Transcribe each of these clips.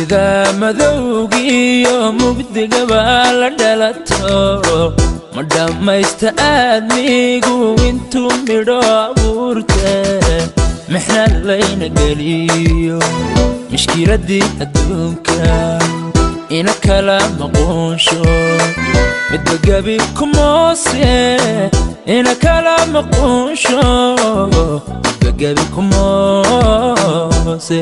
dunida madowgiyo mugdiga baa la dhalato ma dhammaysta aadmigu intuu midho abuurte mixna layna geliyo mishkiladii adduunka ina kala maqoonsho midba gabi kumoose ina kala maqoonsho midba gabi kumoose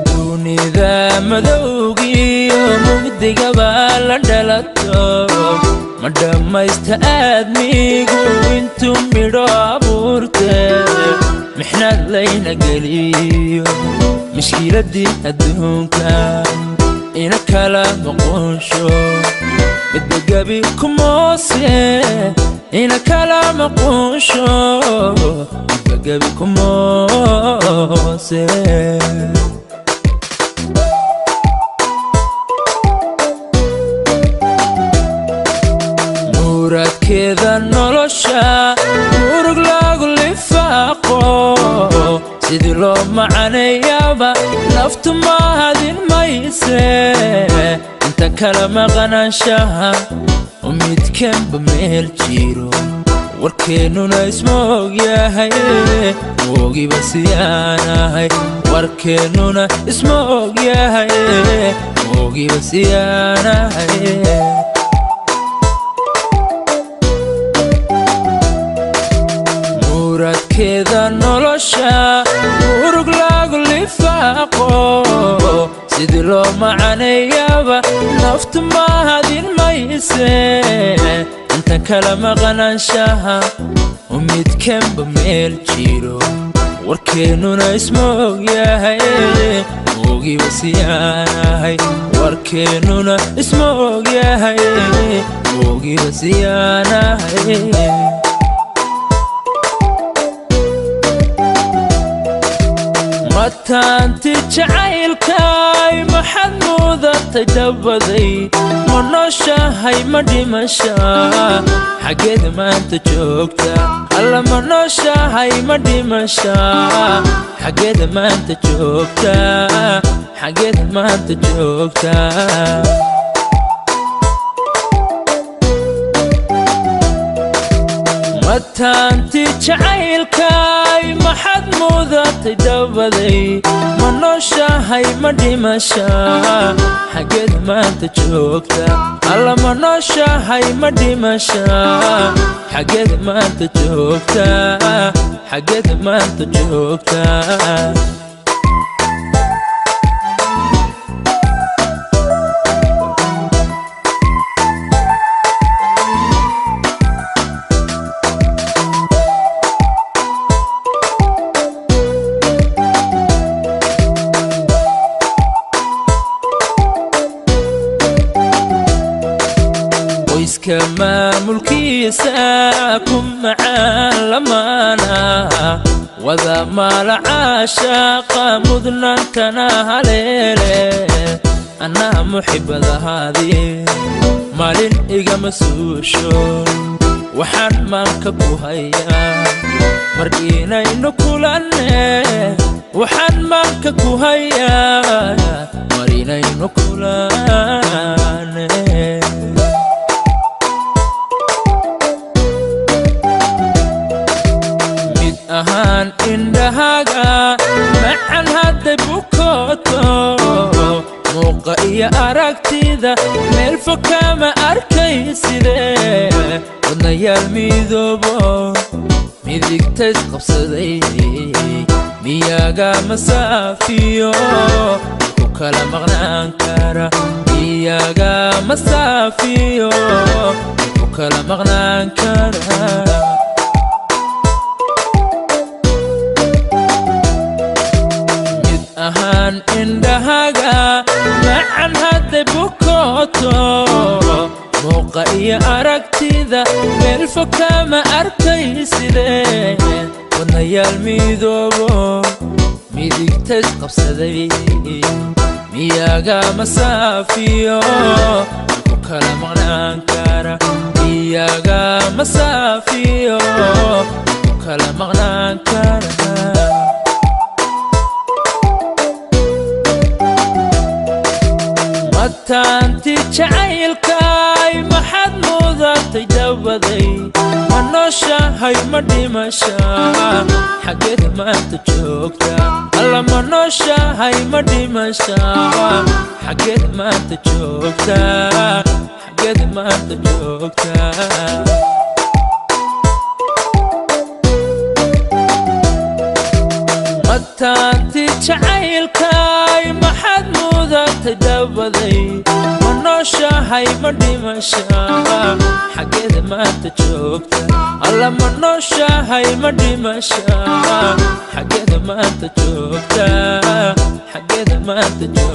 dunida madowgiyo mugdiga baa la dhalato ma dhammaysta aadmigu intuu midho abuurte mixna layna geliyo mishkiladii adduunka ina kala maqoonsho midba gabi kumoose ina kala maqoonsho midba gabi kumoose muradkeeda nolosha murug lagu lifaaqo sidii loo macaneeyaba naftu mahadin mayse inta kala maqnaanshaha midkanba meel jiro warkeennuna isma ogyahay moogiba siyaanahay warkeennuna isma ogyahay moogiba siyaanahay muradkeeda nolosha murug lagu lifaaqo sidii loo macaneeyaba naftu mahadin mayse inta kala maqnaanshaha midkanba meel jiro warkeennuna isma ogyahay moogiba siyaanahay warkeennuna isma ogyahay moogiba siyaanahay mataanti jacaylkaay maxad mudatay dabaday ma nooshahay ma dhimasha xaggeeda maanta joogta alla ma nooshahay ma dhimasha xaggeeda maanta joogta xaggeeda maanta joogta mataanti jacaylkaay maxad mudatay dabaday ma nooshahay ma dhimasha xaggeeda maanta joogta alla ma nooshahay ma dhimasha xaggeeda maanta joogta xaggeeda maanta joogta maamulkiisa ku macaan lamaana wada maala caashaaqa mudnaantana haleele anaa muxibbadahaadii maalin igama suusho waxaan maanka ku hayaa mar inaynu kulanne waxaan maanka ku hayaa mar inaynu kulanne ahaan indhahaga macan hadday bukooto muuqa iyo aragtida meel fog kama arkaysidee wadnayaal midoobo midigtays qabsaday miyaga masaafiyo ku kala maqnaan kara miyaga masaafiyo ku kala maqnaan kara ahaan indhahaga macan hadday bukooto muuqa iyo aragtida meel fog kama arkaysidee wadnayaal midoobo midigtays qabsaday miyaga masaafiyo ku kala maqnaan kara miyaga masaafiyo kala maqnaan karaa mataanti jacaylkaay maxaad mudatay dabaday ma nooshahay ma dhimashaa xageed maanta joogta alla ma nooshahay ma dhimashaa xageed maanta joogta xageed maanta joogta mataanti jacaylkaay maxaad mudatay dabaday ma nooshahay ma dhimashaa xageed maanta joogta alla ma nooshahay ma dhimashaa xageed maanta joogta xageed maanta joogta